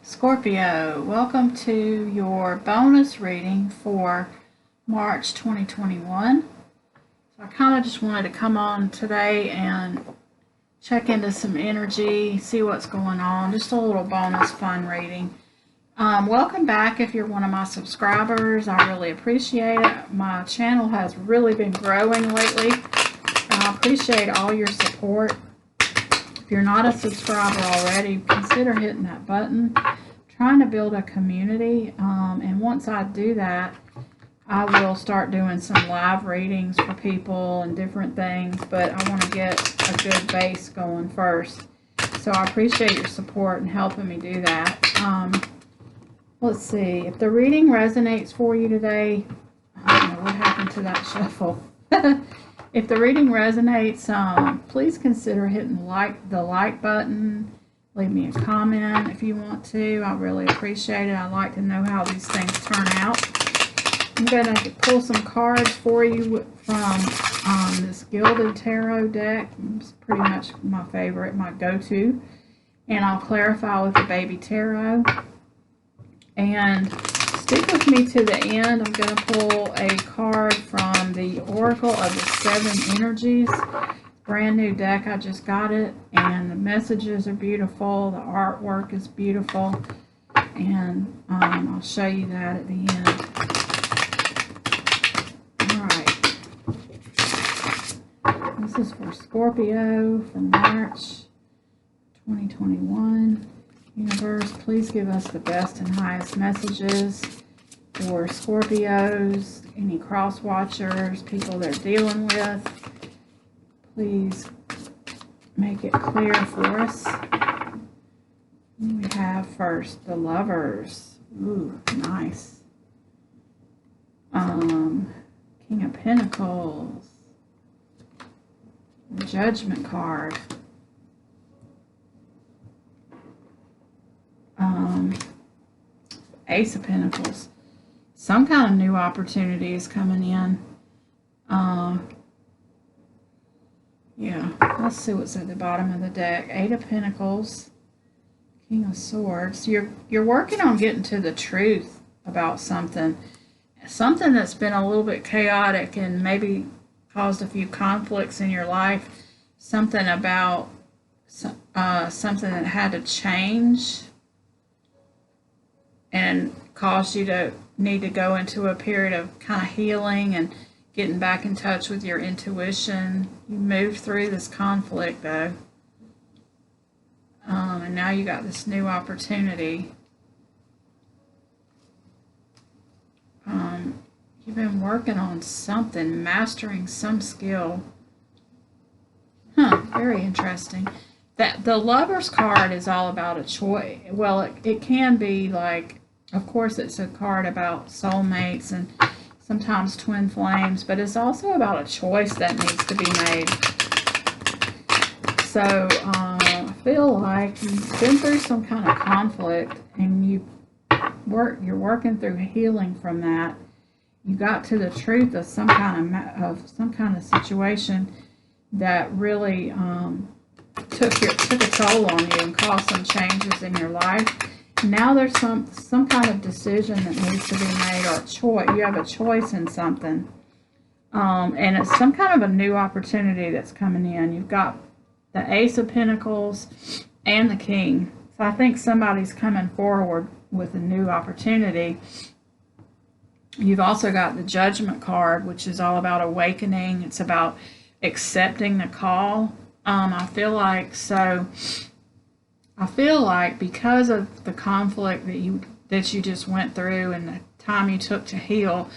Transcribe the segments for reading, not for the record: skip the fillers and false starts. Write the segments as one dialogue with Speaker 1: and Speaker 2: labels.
Speaker 1: Scorpio, welcome to your bonus reading for March 2021. So I kind of just wanted to come on today and check into some energy, see what's going on, just a little bonus fun reading. Welcome back if you're one of my subscribers. I really appreciate it. My channel has really been growing lately, and I appreciate all your support. If you're not a subscriber already, consider hitting that button. Trying to build a community, and once I do that, I will start doing some live readings for people and different things, but I want to get a good base going first. So I appreciate your support and helping me do that. Let's see, if the reading resonates for you today, I don't know what happened to that shuffle. If the reading resonates, please consider hitting the like button. Leave me a comment if you want to. I really appreciate it. I like to know how these things turn out. I'm going to pull some cards for you from this Gilded Tarot deck. It's pretty much my favorite, my go-to. And I'll clarify with the Baby Tarot. And stick with me to the end. I'm going to pull a card from the Oracle of the Seven Energies. Brand new deck. I just got it. And the messages are beautiful. The artwork is beautiful. And I'll show you that at the end. Alright. This is for Scorpio for March 2021. Universe, please give us the best and highest messages for Scorpios, any cross watchers, people they're dealing with. Please make it clear for us. We have first the Lovers. Ooh, nice. King of Pentacles. The Judgment card. Ace of Pentacles. Some kind of new opportunity is coming in. Yeah, let's see what's at the bottom of the deck. Eight of Pentacles. King of Swords. You're working on getting to the truth about something. Something that's been a little bit chaotic and maybe caused a few conflicts in your life. Something about something that had to change and caused you to need to go into a period of kind of healing and getting back in touch with your intuition. You moved through this conflict though, and now you got this new opportunity. You've been working on something, mastering some skill. Very interesting. That the Lovers card is all about a choice. Well, it can be like, of course, it's a card about soulmates and sometimes twin flames, but it's also about a choice that needs to be made. So I feel like you've been through some kind of conflict, and you're working through healing from that. You got to the truth of some kind of situation that really took a toll on you and caused some changes in your life. Now there's some kind of decision that needs to be made, or a choice. You have a choice in something, and it's some kind of a new opportunity that's coming in. You've got the Ace of Pentacles and the King. So I think somebody's coming forward with a new opportunity. You've also got the Judgment card, which is all about awakening. It's about accepting the call. I feel like because of the conflict that you just went through and the time you took to heal,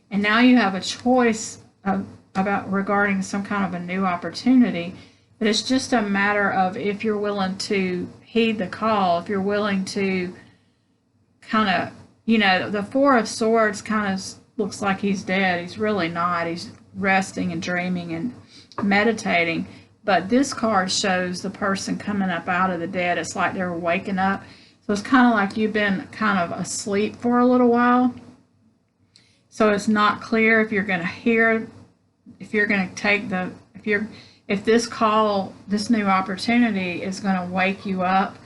Speaker 1: and now you have a choice regarding some kind of a new opportunity. But it's just a matter of if you're willing to heed the call, if you're willing to kind of, the Four of Swords kind of looks like he's dead. He's really not. He's resting and dreaming and meditating. But this card shows the person coming up out of the dead. It's like they're waking up. So it's kind of like you've been kind of asleep for a little while. So it's not clear if you're going to hear, if you're going to take the, if this call, this new opportunity is going to wake you up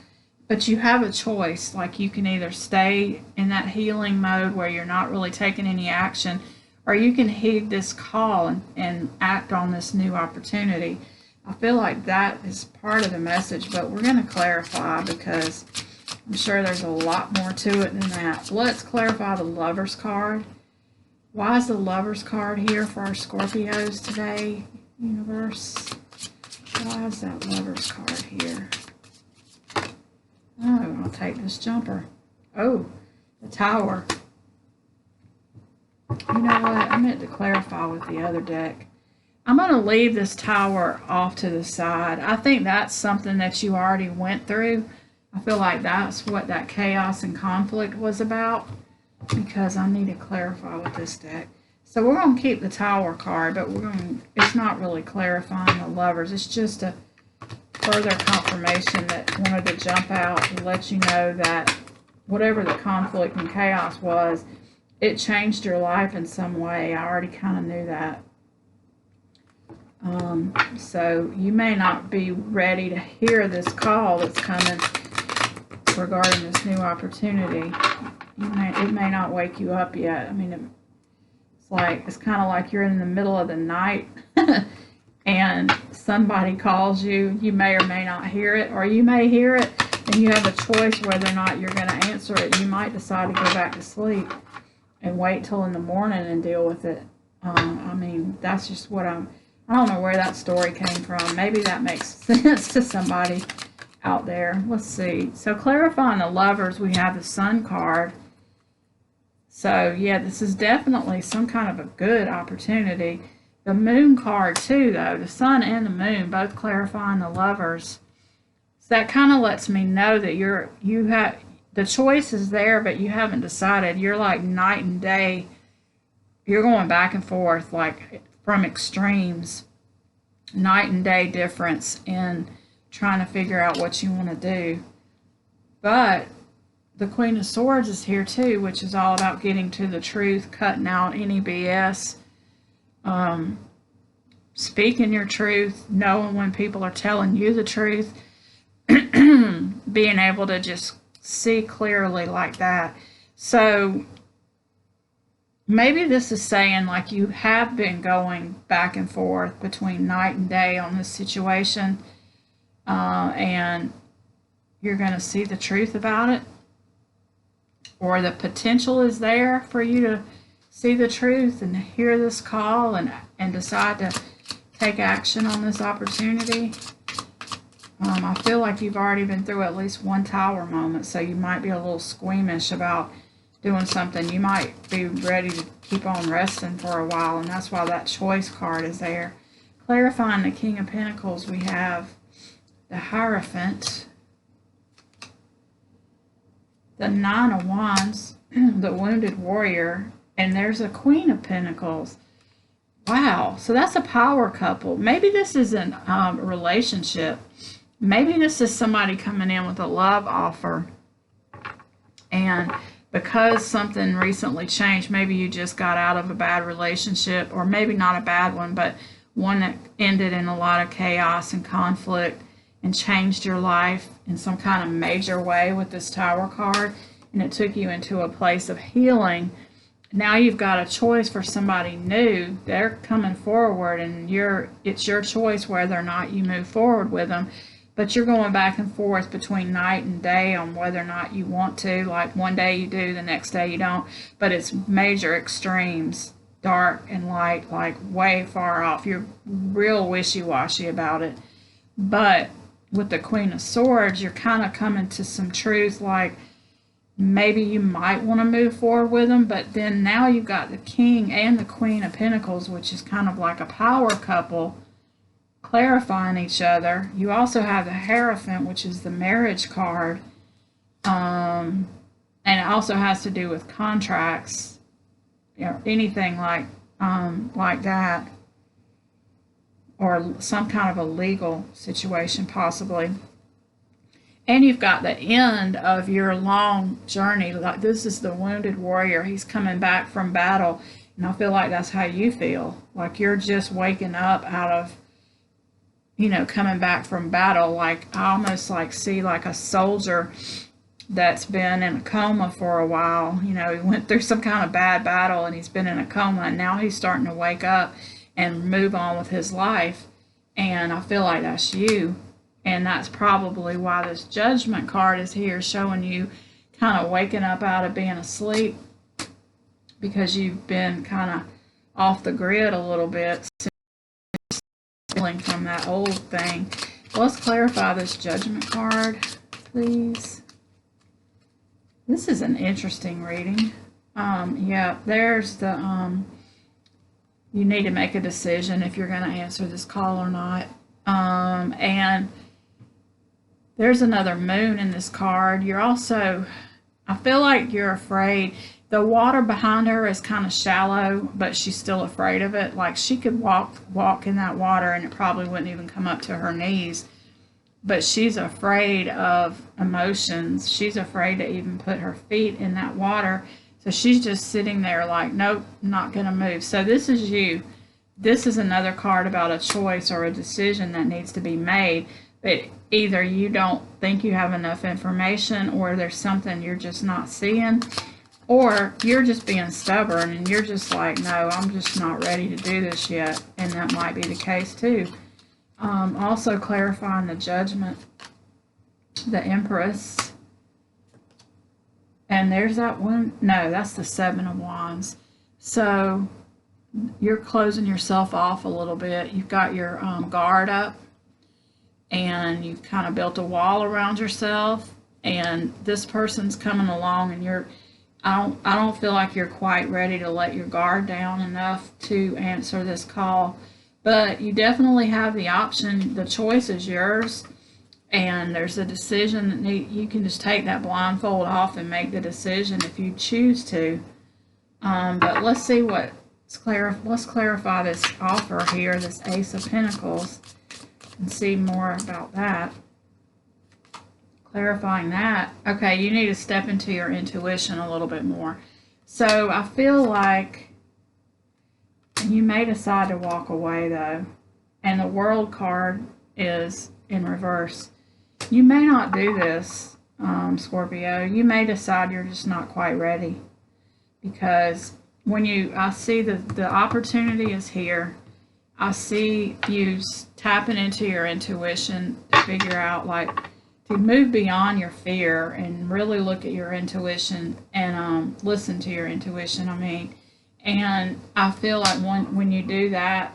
Speaker 1: but you have a choice. Like, you can either stay in that healing mode where you're not really taking any action, or you can heed this call and act on this new opportunity. I feel like that is part of the message, but we're going to clarify because I'm sure there's a lot more to it than that. Let's clarify the Lovers card. Why is the Lovers card here for our Scorpios today, universe? Why is that Lovers card here? Oh, I'll take this jumper. Oh, the Tower. You know what? I meant to clarify with the other deck. I'm going to leave this Tower off to the side. I think that's something that you already went through. I feel like that's what that chaos and conflict was about, because I need to clarify with this deck. So we're going to keep the Tower card, but it's not really clarifying the Lovers. It's just a further confirmation that wanted to jump out and let you know that whatever the conflict and chaos was, it changed your life in some way. I already kind of knew that. So you may not be ready to hear this call that's coming regarding this new opportunity. It may not wake you up yet. I mean, it's kind of like you're in the middle of the night and somebody calls you. You may or may not hear it, or you may hear it and you have a choice whether or not you're going to answer it. You might decide to go back to sleep and wait till in the morning and deal with it. I mean, that's just what I don't know where that story came from. Maybe that makes sense to somebody out there. Let's see. So clarifying the Lovers, we have the Sun card. So yeah, this is definitely some kind of a good opportunity. The Moon card too, though. The Sun and the Moon both clarifying the Lovers. So that kind of lets me know that you have the choice is there, but you haven't decided. You're like night and day. You're going back and forth, like from extremes, night and day difference in trying to figure out what you want to do. But the Queen of Swords is here too, which is all about getting to the truth, cutting out any BS, speaking your truth, knowing when people are telling you the truth, being able to just see clearly like that. So maybe this is saying like you have been going back and forth between night and day on this situation, and you're going to see the truth about it, or the potential is there for you to see the truth and hear this call and decide to take action on this opportunity. I feel like you've already been through at least one Tower moment, so you might be a little squeamish about doing something. You might be ready to keep on resting for a while, and that's why that Choice card is there. Clarifying the King of Pentacles, we have the Hierophant, the Nine of Wands, the Wounded Warrior, and there's a Queen of Pentacles. Wow, so that's a power couple. Maybe this is a relationship. Maybe this is somebody coming in with a love offer, and because something recently changed, maybe you just got out of a bad relationship, or maybe not a bad one, but one that ended in a lot of chaos and conflict and changed your life in some kind of major way with this Tower card, and it took you into a place of healing. Now you've got a choice for somebody new. They're coming forward, and it's your choice whether or not you move forward with them. But you're going back and forth between night and day on whether or not you want to. Like one day you do, the next day you don't. But it's major extremes, dark and light, like way far off. You're real wishy-washy about it. But with the Queen of Swords, you're kind of coming to some truth, like maybe you might want to move forward with them. But then now you've got the King and the Queen of Pentacles, which is kind of like a power couple, clarifying each other. You also have the Hierophant, which is the Marriage card, and it also has to do with contracts, anything like that, or some kind of a legal situation possibly. And you've got the end of your long journey. Like this is the Wounded Warrior. He's coming back from battle, and I feel like that's how you feel. Like you're just waking up out of you know, coming back from battle. Like, I almost like see like a soldier that's been in a coma for a while. You know, he went through some kind of bad battle and he's been in a coma, and now he's starting to wake up and move on with his life. And I feel like that's you. And that's probably why this Judgment card is here, showing you kind of waking up out of being asleep, because you've been kind of off the grid a little bit, stealing from that old thing. Let's clarify this Judgment card, please. This is an interesting reading. Yeah, there's the, you need to make a decision if you're going to answer this call or not. And there's another moon in this card. You're also, I feel like you're afraid. The water behind her is kind of shallow, but she's still afraid of it. Like, she could walk in that water and it probably wouldn't even come up to her knees. But she's afraid of emotions. She's afraid to even put her feet in that water. So she's just sitting there like, nope, not going to move. So this is you. This is another card about a choice or a decision that needs to be made. But either you don't think you have enough information, or there's something you're just not seeing, or you're just being stubborn and you're just like, no, I'm just not ready to do this yet. And that might be the case too. Also clarifying the Judgment, the Empress. And there's that one. No, that's the Seven of Wands. So you're closing yourself off a little bit. You've got your guard up, and you've kind of built a wall around yourself, and this person's coming along, and I don't feel like you're quite ready to let your guard down enough to answer this call. But you definitely have the option. The choice is yours, and there's a decision that you can just take that blindfold off and make the decision if you choose to. But let's see let's clarify this offer here, this Ace of Pentacles, and see more about that. Clarifying that. Okay, you need to step into your intuition a little bit more. So I feel like you may decide to walk away though. And the World card is in reverse. You may not do this, Scorpio. You may decide you're just not quite ready. Because I see the opportunity is here. I see you tapping into your intuition to figure out, like, to move beyond your fear and really look at your intuition and listen to your intuition, And I feel like when you do that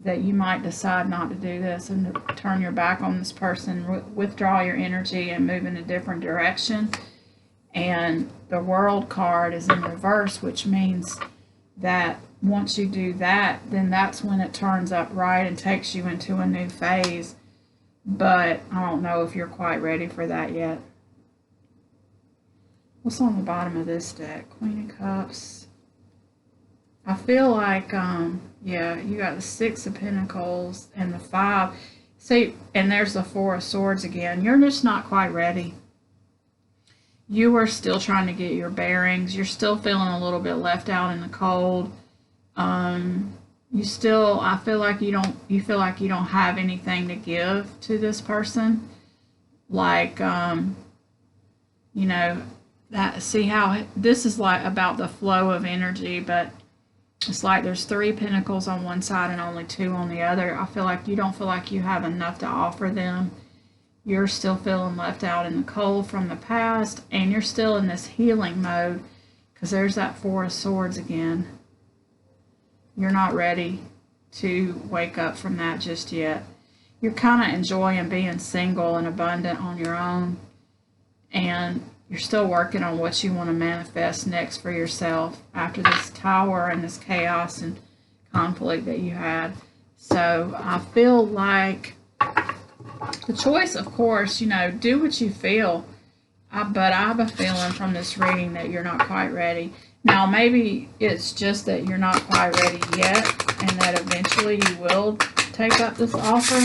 Speaker 1: you might decide not to do this and to turn your back on this person, withdraw your energy and move in a different direction. And the World card is in reverse, which means that once you do that, then that's when it turns up right and takes you into a new phase. But I don't know if you're quite ready for that yet. What's on the bottom of this deck? Queen of Cups. I feel like, yeah, you got the Six of Pentacles and the Five. See, and there's the Four of Swords again. You're just not quite ready. You are still trying to get your bearings. You're still feeling a little bit left out in the cold. I feel like you don't have anything to give to this person. Like, you know, see how this is like about the flow of energy, but it's like there's 3 pentacles on one side and only 2 on the other. I feel like you don't feel like you have enough to offer them. You're still feeling left out in the cold from the past, and you're still in this healing mode, because there's that Four of Swords again. You're not ready to wake up from that just yet. You're kind of enjoying being single and abundant on your own, and you're still working on what you want to manifest next for yourself after this Tower and this chaos and conflict that you had. So I feel like the choice, of course, you know, do what you feel. But I have a feeling from this reading that you're not quite ready. Now, maybe it's just that you're not quite ready yet, and that eventually you will take up this offer.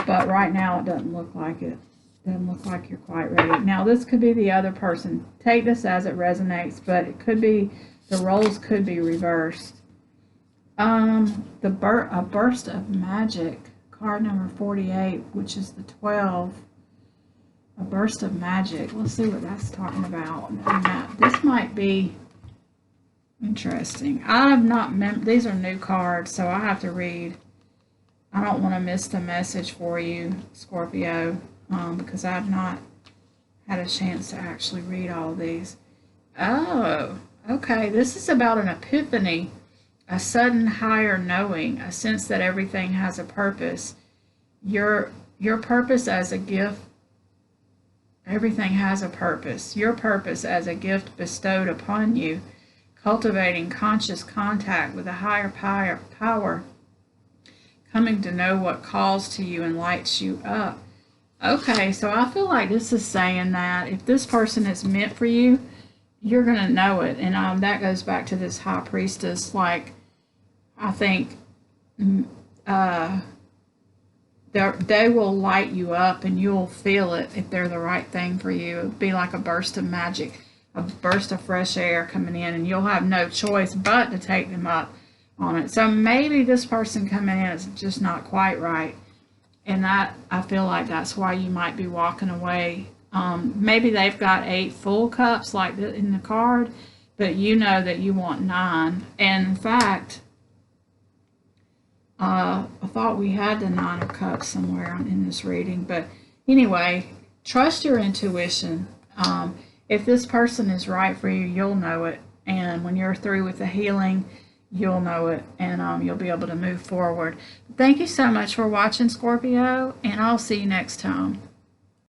Speaker 1: But right now, it doesn't look like it. Doesn't look like you're quite ready. Now, this could be the other person. Take this as it resonates, but it could be, the roles could be reversed. A burst of magic card number 48, which is the 12, a burst of magic. Let's see what that's talking about. This might be interesting. I have not these are new cards, so I have to read. I don't want to miss the message for you, Scorpio, because I have not had a chance to actually read all of these. Oh, okay. This is about an epiphany, a sudden higher knowing, a sense that everything has a purpose. Your purpose as a gift, everything has a purpose. Your purpose as a gift bestowed upon you, cultivating conscious contact with a higher power, coming to know what calls to you and lights you up. Okay, so I feel like this is saying that if this person is meant for you, you're going to know it. And that goes back to this high priestess. Like, I think they will light you up and you'll feel it if they're the right thing for you. It'll be like a burst of magic, a burst of fresh air coming in, and you'll have no choice but to take them up on it. So maybe this person coming in is just not quite right. And that, I feel like that's why you might be walking away. Maybe they've got 8 full cups like in the card, but you know that you want 9. And in fact, I thought we had the 9 of cups somewhere in this reading. But anyway, trust your intuition. If this person is right for you, you'll know it. And when you're through with the healing, you'll know it, and you'll be able to move forward. Thank you so much for watching, Scorpio, and I'll see you next time.